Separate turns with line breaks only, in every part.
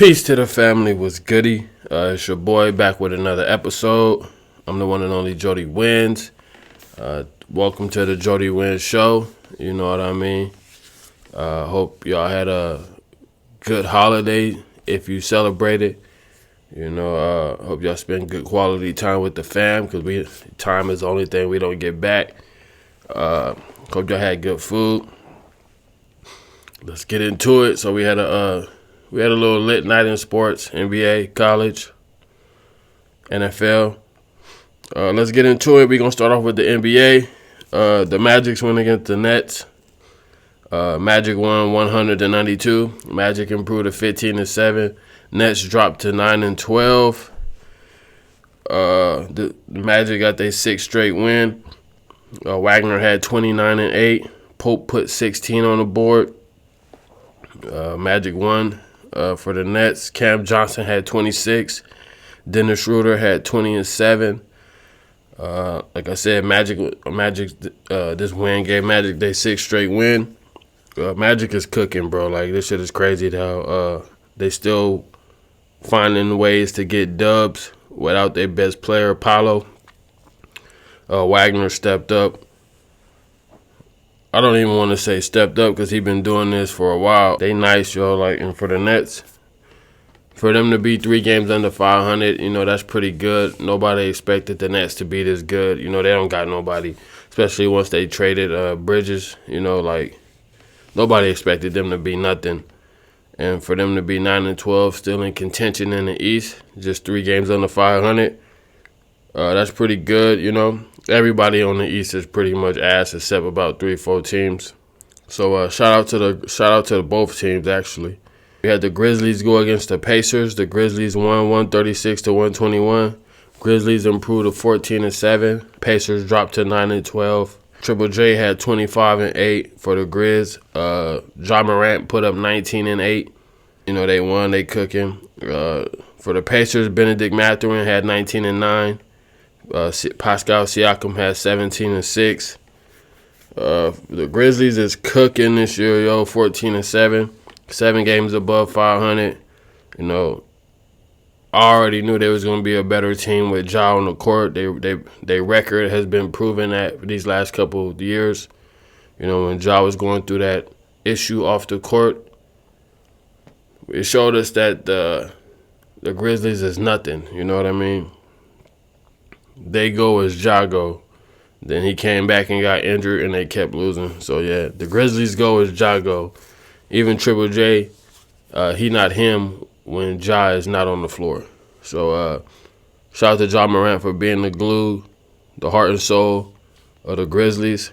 Peace to the family, was goody. It's your boy back with another episode. I'm the one and only Jody Wins. Welcome to the Jody Wins show. You know what I mean? Hope y'all had a good holiday if you celebrated. Hope y'all spend good quality time with the fam because time is the only thing we don't get back. Hope y'all had good food. Let's get into it. So we had a little lit night in sports, NBA, college, NFL. Let's get into it. We're going to start off with the NBA. The Magic's win against the Nets. Magic won 100-92. Magic improved to 15-7. Nets dropped to 9-12. The Magic got their sixth straight win. Wagner had 29-8. Pope put 16 on the board. Magic won. For the Nets, Cam Johnson had 26. Dennis Schroeder had 20-7. Like I said, Magic. This win gave Magic their sixth straight win. Magic is cooking, bro. Like, this shit is crazy how they still finding ways to get dubs without their best player, Paolo. Wagner stepped up. I don't even want to say stepped up because he's been doing this for a while. They nice, yo. And for the Nets, for them to be 3 games under 500, that's pretty good. Nobody expected the Nets to be this good. They don't got nobody, especially once they traded Bridges. Nobody expected them to be nothing. And for them to be 9-12, still in contention in the East, just 3 games under 500, that's pretty good, Everybody on the East is pretty much ass except about 3-4 teams. So shout out to both teams actually. We had the Grizzlies go against the Pacers. The Grizzlies won 136-121. Grizzlies improved to 14-7. Pacers dropped to 9-12. Triple J had 25-8 for the Grizz. Ja Morant put up 19-8. They won. They cooking. For the Pacers, Benedict Mathurin had 19-9. Pascal Siakam had 17-6. The Grizzlies is cooking this year, 14-7. 7 games above 500. I already knew they was going to be a better team with Ja on the court. Their record has been proven that these last couple of years. When Ja was going through that issue off the court, it showed us that the Grizzlies is nothing. You know what I mean? They go as Ja go. Then he came back and got injured, and they kept losing. So, yeah, the Grizzlies go as Ja go. Even Triple J, he not him when Ja is not on the floor. So, shout out to Ja Morant for being the glue, the heart and soul of the Grizzlies.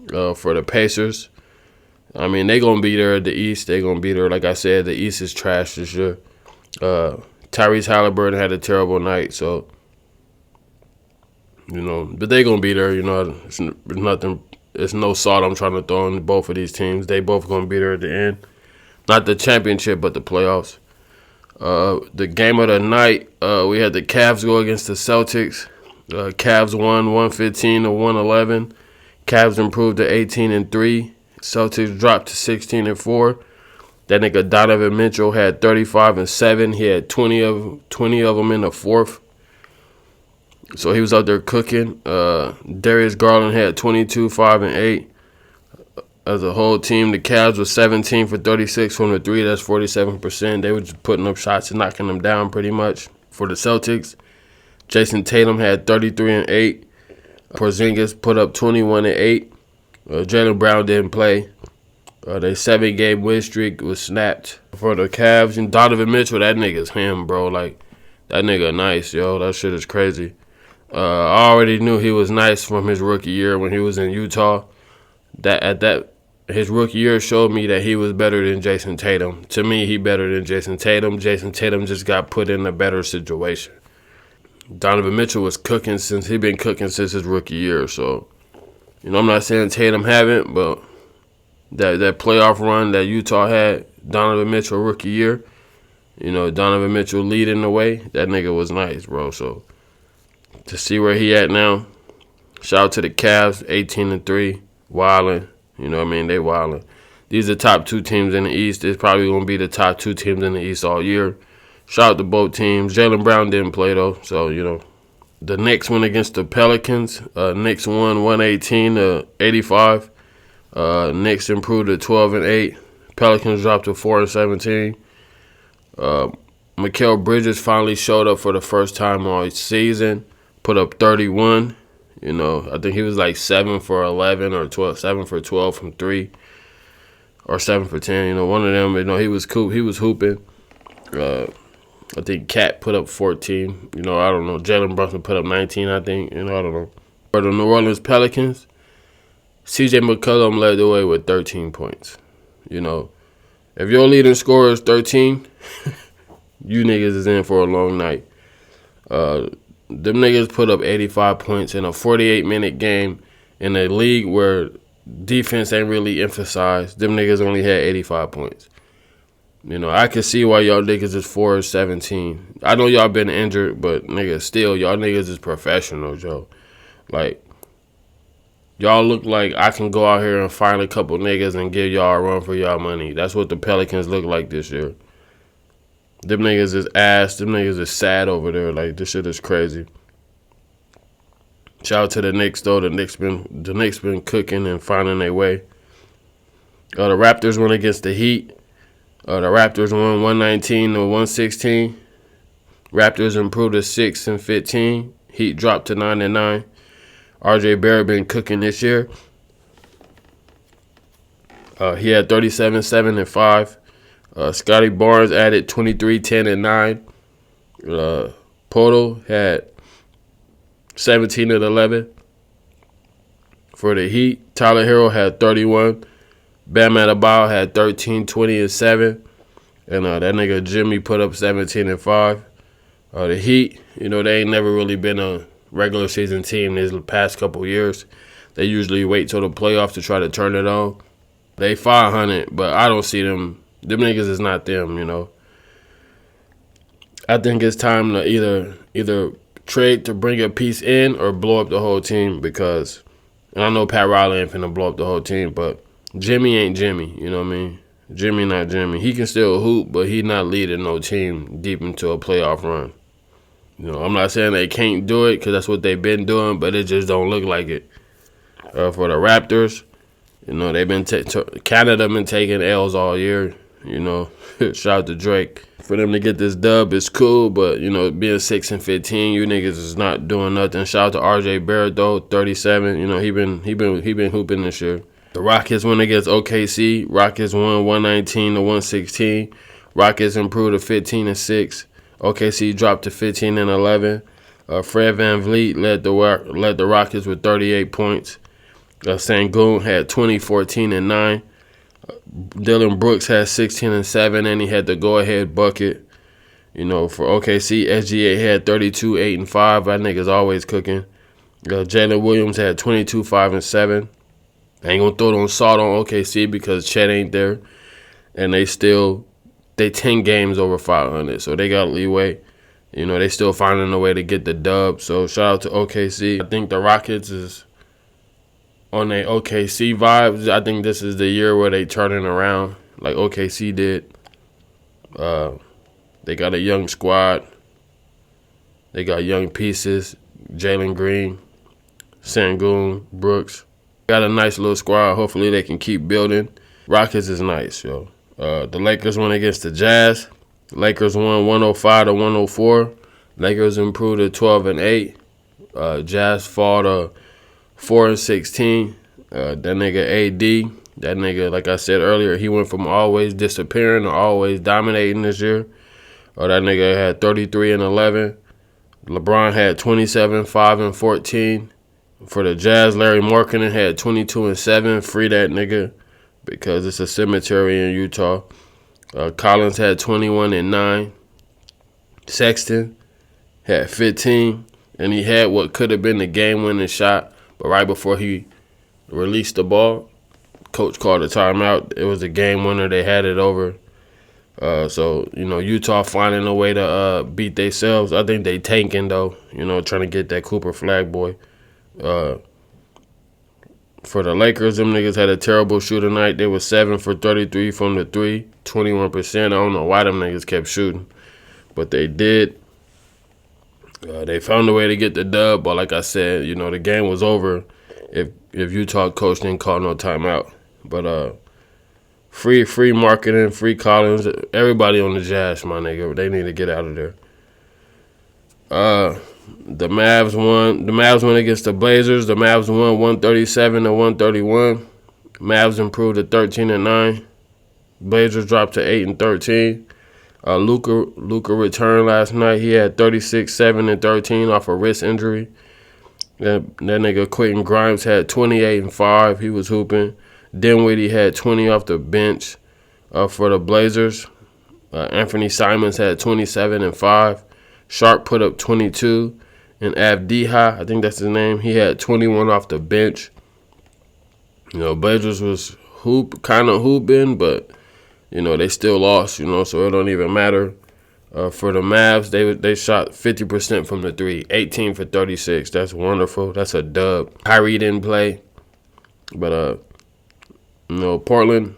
For the Pacers, I mean, they going to be there at the East. They going to be there. Like I said, the East is trash this year. Tyrese Halliburton had a terrible night, so... but they gonna be there. It's nothing. It's no salt I'm trying to throw on both of these teams. They both gonna be there at the end, not the championship, but the playoffs. The game of the night, we had the Cavs go against the Celtics. Cavs won 115-111. Cavs improved to 18-3. Celtics dropped to 16-4. That nigga Donovan Mitchell had 35-7. He had 20 of them in the fourth. So he was out there cooking. Darius Garland had 22, 5, and 8. As a whole team, the Cavs was 17 for 36 from the 3. That's 47%. They were just putting up shots and knocking them down pretty much. For the Celtics, Jason Tatum had 33 and 8. Porzingis put up 21 and 8. Jaylen Brown didn't play. Their 7-game win streak was snapped. For the Cavs, and Donovan Mitchell, that nigga's him, bro. That nigga nice, yo. That shit is crazy. I already knew he was nice from his rookie year when he was in Utah. His rookie year showed me that he was better than Jason Tatum. To me, he better than Jason Tatum. Jason Tatum just got put in a better situation. Donovan Mitchell was cooking since his rookie year. So, I'm not saying Tatum haven't, but that playoff run that Utah had, Donovan Mitchell rookie year, Donovan Mitchell leading the way, that nigga was nice, bro. So, to see where he at now, shout out to the Cavs, 18-3, wildin'. They wildin'. These are the top 2 teams in the East. It's probably going to be the top 2 teams in the East all year. Shout out to both teams. Jaylen Brown didn't play, though, so, you know. The Knicks went against the Pelicans. Knicks won 118 to 85. Knicks improved to 12-8. Pelicans dropped to 4-17. Mikal Bridges finally showed up for the first time all season. Put up 31. You know, I think he was like 7 for 11 or 7 for 12 from 3. Or 7 for 10. You know, one of them, you know, he was cool. He was hooping. I think Cat put up 14. You know, I don't know. Jalen Brunson put up 19, I think. You know, I don't know. For the New Orleans Pelicans, CJ McCollum led the way with 13 points. You know, if your leading scorer is 13, you niggas is in for a long night. Them niggas put up 85 points in a 48-minute game in a league where defense ain't really emphasized. Them niggas only had 85 points. You know, I can see why y'all niggas is 4-17. I know y'all been injured, but niggas still, y'all niggas is professionals, yo. Like, y'all look like I can go out here and find a couple niggas and give y'all a run for y'all money. That's what the Pelicans look like this year. Them niggas is ass. Them niggas is sad over there. Like, this shit is crazy. Shout out to the Knicks, though. The Knicks been cooking and finding their way. The Raptors went against the Heat. The Raptors won 119 to 116. Raptors improved to 6-15. Heat dropped to 9-9. RJ Barrett been cooking this year. He had 37, 7, and 5. Scotty Barnes added 23, 10, and 9. Poto had 17 and 11. For the Heat, Tyler Hero had 31. Bam Adebayo had 13, 20, and 7. And that nigga Jimmy put up 17 and 5. The Heat, you know, they ain't never really been a regular season team these past couple years. They usually wait till the playoffs to try to turn it on. They 500, but I don't see them. Them niggas is not them, you know. I think it's time to either trade to bring a piece in or blow up the whole team because, and I know Pat Riley ain't finna blow up the whole team, but Jimmy ain't Jimmy, you know what I mean? Jimmy not Jimmy. He can still hoop, but he not leading no team deep into a playoff run. You know, I'm not saying they can't do it because that's what they've been doing, but it just don't look like it. For the Raptors, you know, they've been Canada been taking L's all year. You know, shout out to Drake. For them to get this dub is cool, but you know, being 6-15, you niggas is not doing nothing. Shout out to RJ Barrett though, 37. You know, he been hooping this year. The Rockets went against OKC. Rockets won 119 to 116. Rockets improved to 15 and 6. OKC dropped to 15 and 11. Fred VanVleet led the Rockets with 38 points. Sengun had 20, 14, and 9. Dylan Brooks had 16 and 7, and he had the go-ahead bucket. You know, for OKC, SGA had 32, 8, and 5. That nigga's always cooking. Jalen Williams had 22, 5, and 7. I ain't gonna throw it on salt on OKC because Chet ain't there, and they 10 games over 500, so they got leeway. You know, they still finding a way to get the dub. So shout out to OKC. I think the Rockets is on their OKC vibes. I think this is the year where they turning around like OKC did. They got a young squad. They got young pieces. Jalen Green, Sengun, Brooks. Got a nice little squad. Hopefully they can keep building. Rockets is nice, yo. The Lakers went against the Jazz. Lakers won 105 to 104. Lakers improved to 12 and 8. Jazz fall to 4 and 16. That nigga AD, that nigga, like I said earlier, he went from always disappearing to always dominating this year. That nigga had 33 and 11. LeBron had 27, 5, and 14. For the Jazz, Larry Markkinen had 22 and 7. Free that nigga because it's a cemetery in Utah. Collins had 21 and 9. Sexton had 15, and he had what could have been the game-winning shot, but right before he released the ball, coach called a timeout. It was a game winner. They had it over. So, you know, Utah finding a way to beat themselves. I think they tanking, though, you know, trying to get that Cooper Flag boy. For the Lakers, them niggas had a terrible shooting night. They were 7 for 33 from the 3, 21%. I don't know why them niggas kept shooting. but they did. They found a way to get the dub, but like I said, the game was over if Utah coach didn't call no timeout. But free marketing, free Collins, everybody on the Jazz, my nigga, they need to get out of there. The Mavs won. The Mavs went against the Blazers. The Mavs won 137-131. Mavs improved to 13-9. Blazers dropped to 8-13. Luka returned last night. He had 36, 7, and 13 off a wrist injury. That nigga Quentin Grimes had 28 and 5. He was hooping. Dinwiddie had 20 off the bench for the Blazers. Anthony Simons had 27 and 5. Sharp put up 22. And Avdiha, I think that's his name, he had 21 off the bench. Blazers was kind of hooping, but they still lost, so it don't even matter. For the Mavs, they shot 50% from the three, 18 for 36. That's wonderful. That's a dub. Kyrie didn't play, but Portland,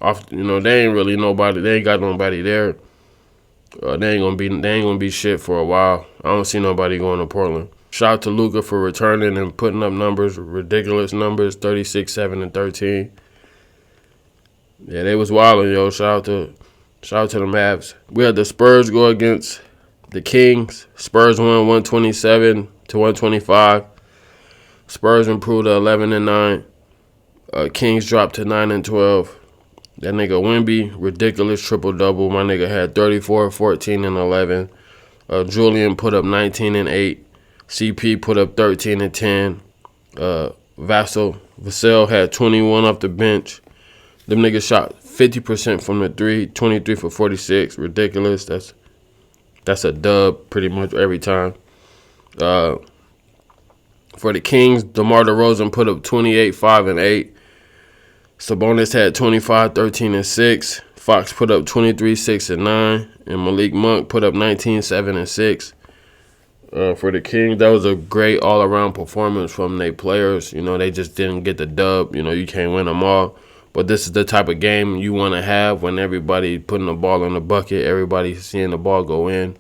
they ain't really nobody. They ain't got nobody there. They ain't gonna be shit for a while. I don't see nobody going to Portland. Shout out to Luka for returning and putting up numbers, ridiculous numbers, 36, 7, and 13. Yeah, they was wilding, yo. Shout out to the Mavs. We had the Spurs go against the Kings. Spurs won 127-125. Spurs improved to 11-9. Kings dropped to 9-12. That nigga Wemby, ridiculous triple-double. My nigga had 34, 14, and 11. Julian put up 19 and 8. CP put up 13 and 10. Vassell had 21 off the bench. Them niggas shot 50% from the three, 23 for 46. Ridiculous. That's a dub pretty much every time. For the Kings, DeMar DeRozan put up 28, 5, and 8. Sabonis had 25, 13, and 6. Fox put up 23, 6, and 9. And Malik Monk put up 19, 7, and 6. For the Kings, that was a great all-around performance from their players. They just didn't get the dub. You can't win them all. But this is the type of game you want to have when everybody putting the ball in the bucket, everybody seeing the ball go in.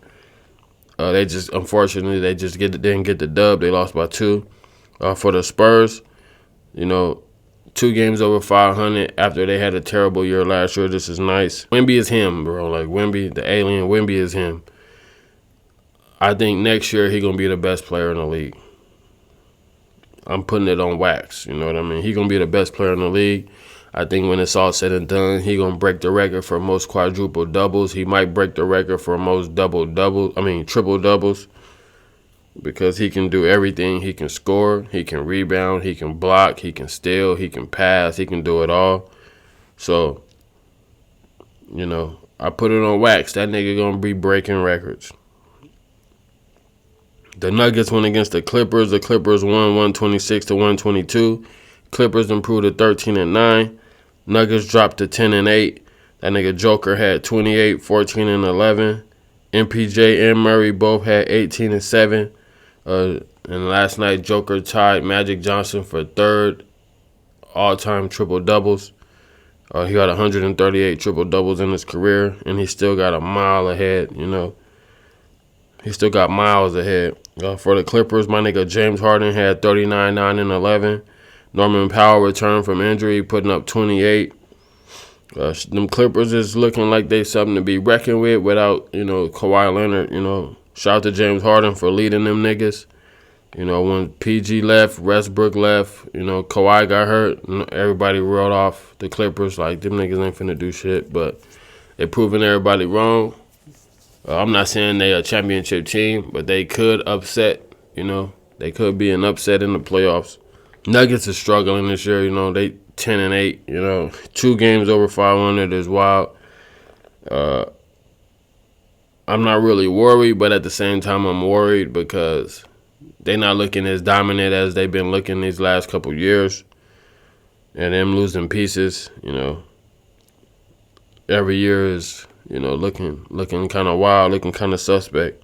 Unfortunately, they just didn't get the dub. They lost by 2. For the Spurs, 2 games over 500 after they had a terrible year last year. This is nice. Wemby is him, bro. Like Wemby, the alien, Wemby is him. I think next year he gonna be the best player in the league. I'm putting it on wax. You know what I mean? He gonna be the best player in the league. I think when it's all said and done, he gonna break the record for most quadruple doubles. He might break the record for most triple doubles, because he can do everything. He can score, he can rebound, he can block, he can steal, he can pass, he can do it all. So, I put it on wax. That nigga gonna be breaking records. The Nuggets went against the Clippers. The Clippers won 126-122. Clippers improved to 13-9. Nuggets dropped to 10-8. That nigga Joker had 28, 14, and 11. MPJ and Murray both had 18 and 7. And last night, Joker tied Magic Johnson for third all-time triple-doubles. He got 138 triple-doubles in his career, and he still got a mile ahead, He still got miles ahead. For the Clippers, my nigga James Harden had 39, 9, and 11. Norman Powell returned from injury, putting up 28. Them Clippers is looking like they something to be reckoned with without, Kawhi Leonard, Shout out to James Harden for leading them niggas. When PG left, Westbrook left, Kawhi got hurt, everybody rolled off the Clippers. Like, them niggas ain't finna do shit, but they proving everybody wrong. I'm not saying they a championship team, but they could upset, They could be an upset in the playoffs. Nuggets is struggling this year, They 10-8, 2 games over 500 is wild. I'm not really worried, but at the same time, I'm worried because they're not looking as dominant as they've been looking these last couple years. And them losing pieces, every year is, looking kind of wild, looking kind of suspect.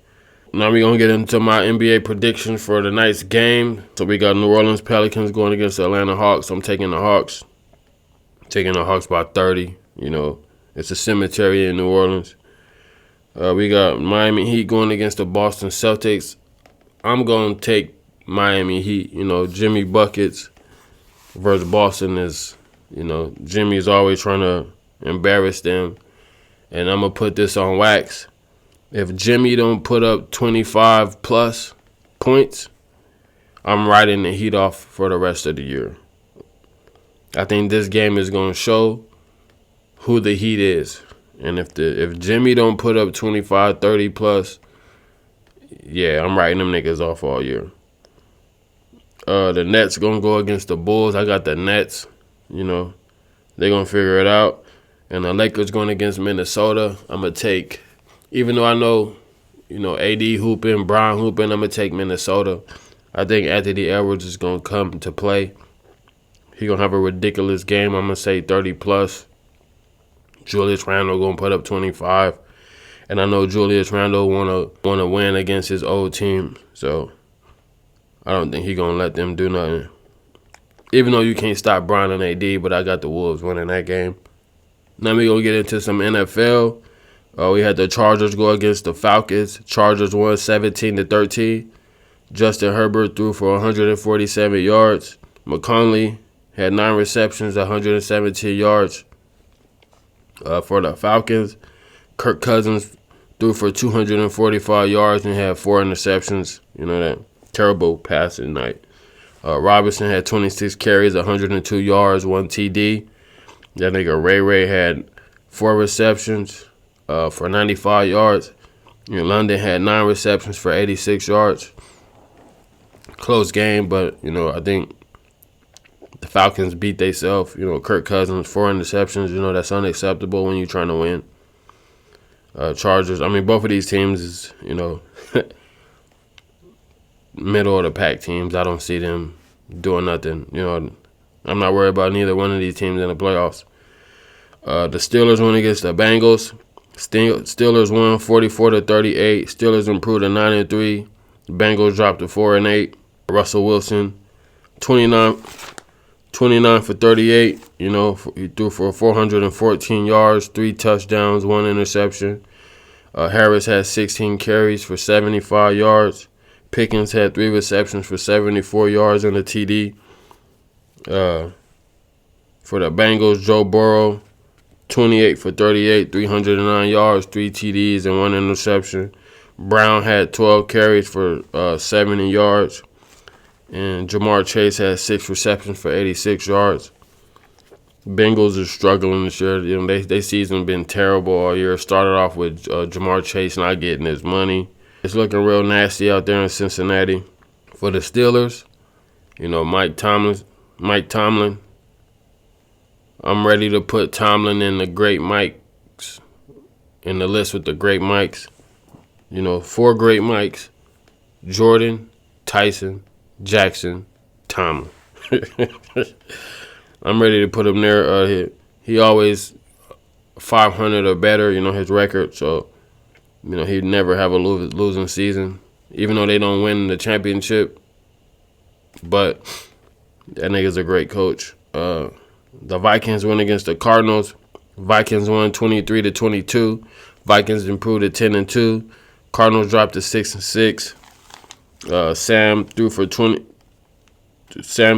Now we're going to get into my NBA predictions for tonight's game. So we got New Orleans Pelicans going against the Atlanta Hawks. I'm taking the Hawks. Taking the Hawks by 30. It's a cemetery in New Orleans. We got Miami Heat going against the Boston Celtics. I'm going to take Miami Heat. Jimmy Buckets versus Boston is, Jimmy is always trying to embarrass them. And I'm going to put this on wax. If Jimmy don't put up 25 plus points, I'm writing the Heat off for the rest of the year. I think this game is going to show who the Heat is. And if Jimmy don't put up 25, 30 plus, yeah, I'm writing them niggas off all year. The Nets going to go against the Bulls. I got the Nets. They're going to figure it out. And the Lakers going against Minnesota. I'm going to take, even though I know, AD hooping, Brown hooping, I'm going to take Minnesota. I think Anthony Edwards is going to come to play. He's going to have a ridiculous game. I'm going to say 30 plus. Julius Randle going to put up 25. And I know Julius Randle want to win against his old team. So I don't think he's going to let them do nothing. Even though you can't stop Brown and AD, but I got the Wolves winning that game. Now we going to get into some NFL. We had the Chargers go against the Falcons. Chargers won 17-13. Justin Herbert threw for 147 yards. McConley had 9 receptions, 117 yards. For the Falcons, Kirk Cousins threw for 245 yards and had 4 interceptions. That terrible passing night. Robinson had 26 carries, 102 yards, 1 TD. That nigga Ray had 4 receptions for 95 yards. London had 9 receptions for 86 yards. Close game, but, I think the Falcons beat themselves. Kirk Cousins, 4 interceptions. That's unacceptable when you're trying to win. Chargers, both of these teams is, middle of the pack teams. I don't see them doing nothing. I'm not worried about neither one of these teams in the playoffs. The Steelers went against the Bengals. Steelers won 44-38. Steelers improved to 9-3. Bengals dropped to 4-8. Russell Wilson, 29 for 38. He threw for 414 yards, 3 touchdowns, 1 interception. Harris had 16 carries for 75 yards. Pickens had 3 receptions for 74 yards and a TD. For the Bengals, Joe Burrow, 28 for 38, 309 yards, 3 TDs, and 1 interception. Brown had 12 carries for 70 yards. And Jamar Chase had 6 receptions for 86 yards. Bengals are struggling this year. They season been terrible all year. Started off with Jamar Chase not getting his money. It's looking real nasty out there in Cincinnati. For the Steelers, Mike Tomlin. I'm ready to put Tomlin in the great Mikes, in the list with the great Mikes. 4 great Mikes: Jordan, Tyson, Jackson, Tomlin. I'm ready to put him there. He always 500 or better, his record. So, he'd never have a losing season, even though they don't win the championship. But that nigga's a great coach. The Vikings went against the Cardinals. Vikings won 23-22. Vikings improved to 10-2. Cardinals dropped to 6-6. Sam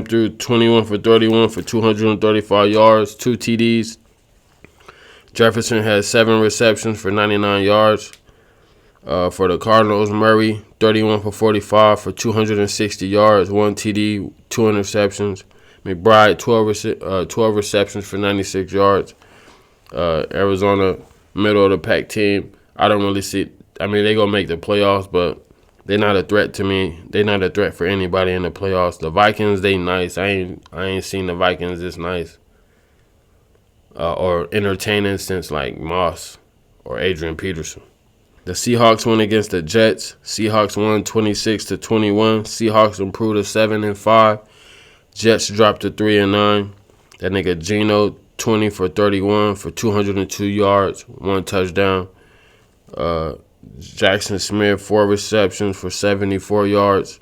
threw 21 for 31 for 235 yards, 2 TDs. Jefferson had 7 receptions for 99 yards. For the Cardinals, Murray, 31 for 45 for 260 yards, 1 TD, 2 interceptions. McBride, 12 receptions for 96 yards. Arizona, middle of the pack team. I don't really see. They're going to make the playoffs, but they're not a threat to me. They're not a threat for anybody in the playoffs. The Vikings, they nice. I ain't seen the Vikings this nice or entertaining since like Moss or Adrian Peterson. The Seahawks went against the Jets. Seahawks won 26-21. Seahawks improved to 7-5. Jets dropped to 3-9. That nigga Geno, 20 for 31 for 202 yards, 1 touchdown. Jackson Smith, 4 receptions for 74 yards.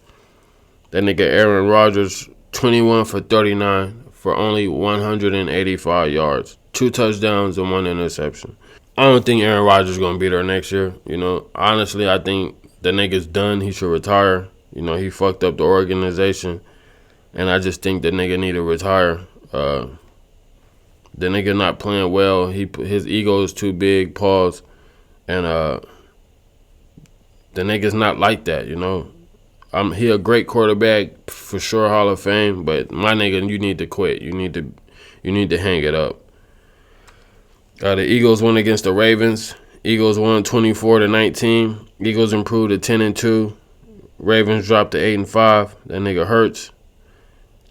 That nigga Aaron Rodgers, 21 for 39 for only 185 yards, 2 touchdowns and 1 interception. I don't think Aaron Rodgers is going to be there next year. Honestly, I think the nigga's done. He should retire. He fucked up the organization, and I just think the nigga need to retire. The nigga not playing well. His ego is too big. Pause. And the nigga's not like that. He a great quarterback for sure, Hall of Fame. But my nigga, you need to quit. You need to hang it up. The Eagles went against the Ravens. Eagles won 24-19. Eagles improved to 10-2. Ravens dropped to 8-5. That nigga hurts.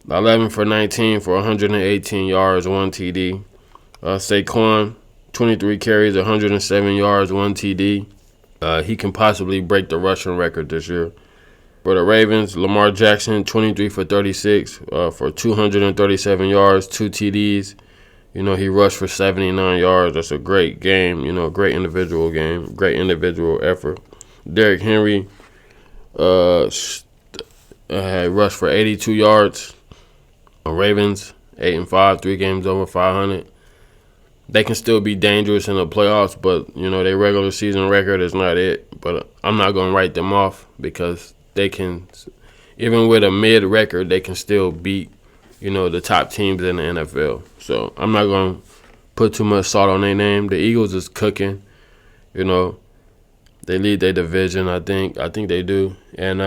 11 for 19 for 118 yards, 1 TD. Saquon, 23 carries, 107 yards, 1 TD. He can possibly break the rushing record this year. For the Ravens, Lamar Jackson, 23 for 36 for 237 yards, 2 TDs. He rushed for 79 yards. That's a great game. Great individual game. Great individual effort. Derrick Henry had rushed for 82 yards. Ravens, 8-5, 3 games over 500. They can still be dangerous in the playoffs, but, their regular season record is not it. But I'm not going to write them off because they can, even with a mid record, they can still beat the top teams in the NFL. So I'm not going to put too much salt on their name. The Eagles is cooking. They lead their division, I think. I think they do. And,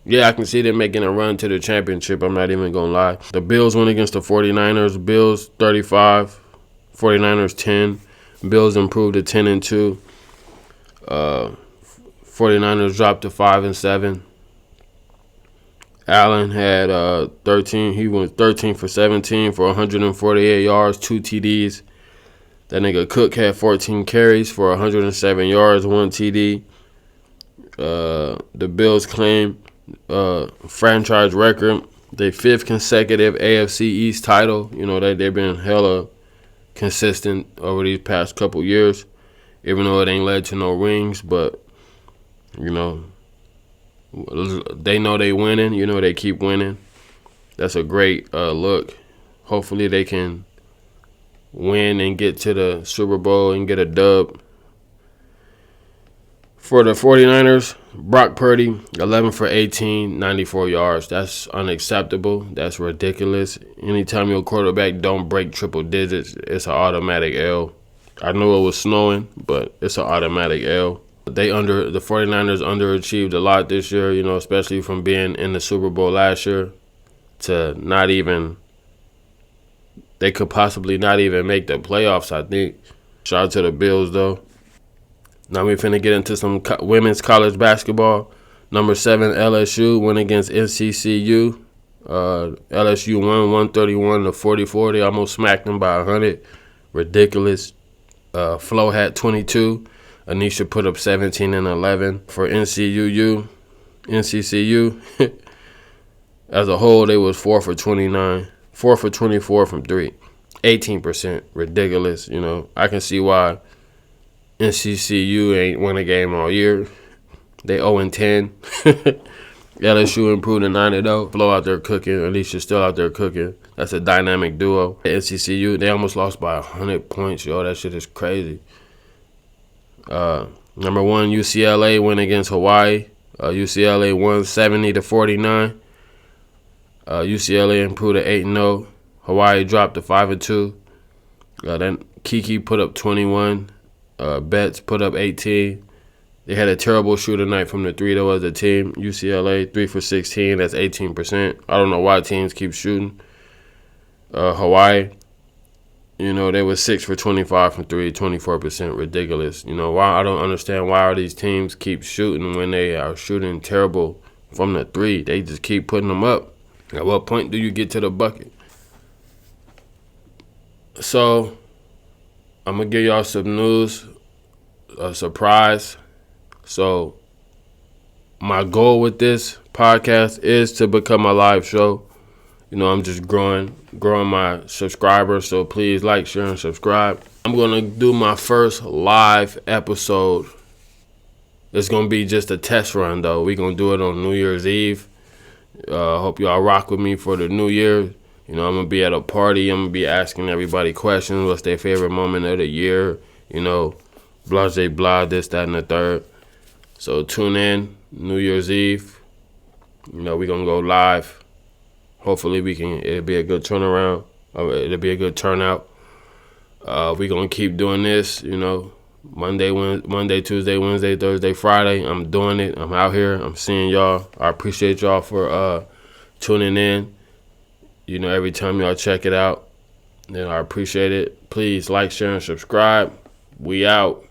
I can see them making a run to the championship. I'm not even going to lie. The Bills went against the 49ers. Bills 35, 49ers 10. Bills improved to 10-2. 49ers dropped to 5-7. Allen had 13. He went 13 for 17 for 148 yards, 2 TDs. That nigga Cook had 14 carries for 107 yards, 1 TD. The Bills claim franchise record, their 5th consecutive AFC East title. They've been hella consistent over these past couple years, even though it ain't led to no rings. But they know they winning. They keep winning. That's a great look. Hopefully they can win and get to the Super Bowl and get a dub. For the 49ers, Brock Purdy, 11 for 18, 94 yards. That's unacceptable. That's ridiculous. Anytime your quarterback don't break triple digits, it's an automatic L. I know it was snowing, but it's an automatic L. The 49ers underachieved a lot this year, especially from being in the Super Bowl last year to not even, they could possibly not even make the playoffs, I think. Shout out to the Bills, though. Now we're finna get into some women's college basketball. Number 7, LSU went against NCCU. LSU won 131-44. They almost smacked them by 100. Ridiculous. Flo had 22. Anisha put up 17 and 11 for NCCU. As a whole, they was 4 for 29, 4 for 24 from 3, 18%. Ridiculous. I can see why NCCU ain't won a game all year. They 0-10. LSU improved to 9-0. Flo out there cooking. Anisha still out there cooking. That's a dynamic duo. NCCU, they almost lost by 100 points. That shit is crazy. Number 1, UCLA went against Hawaii. UCLA won 70-49. UCLA improved to 8-0. Hawaii dropped to 5-2. Then Kiki put up 21. Betts put up 18. They had a terrible shooter night from the 3 though as a team. UCLA 3 for 16. That's 18%. I don't know why teams keep shooting. Hawaii, they were 6 for 25 from 3, 24%. Ridiculous. Why? I don't understand why these teams keep shooting when they are shooting terrible from the 3. They just keep putting them up. At what point do you get to the bucket? So, I'm going to give y'all some news, a surprise. So, my goal with this podcast is to become a live show. I'm just growing my subscribers, so please like, share, and subscribe. I'm going to do my first live episode. It's going to be just a test run, though. We're going to do it on New Year's Eve. Hope y'all rock with me for the New Year. You know, I'm going to be at a party. I'm going to be asking everybody questions. What's their favorite moment of the year? You know, blah, blah, blah, this, that, and the third. So tune in New Year's Eve. You know, we're going to go live. Hopefully it'll be a good turnaround. It'll be a good turnout. We're going to keep doing this, you know. Monday, Tuesday, Wednesday, Thursday, Friday. I'm doing it. I'm out here. I'm seeing y'all. I appreciate y'all for tuning in. You know, every time y'all check it out. I appreciate it. Please like, share, and subscribe. We out.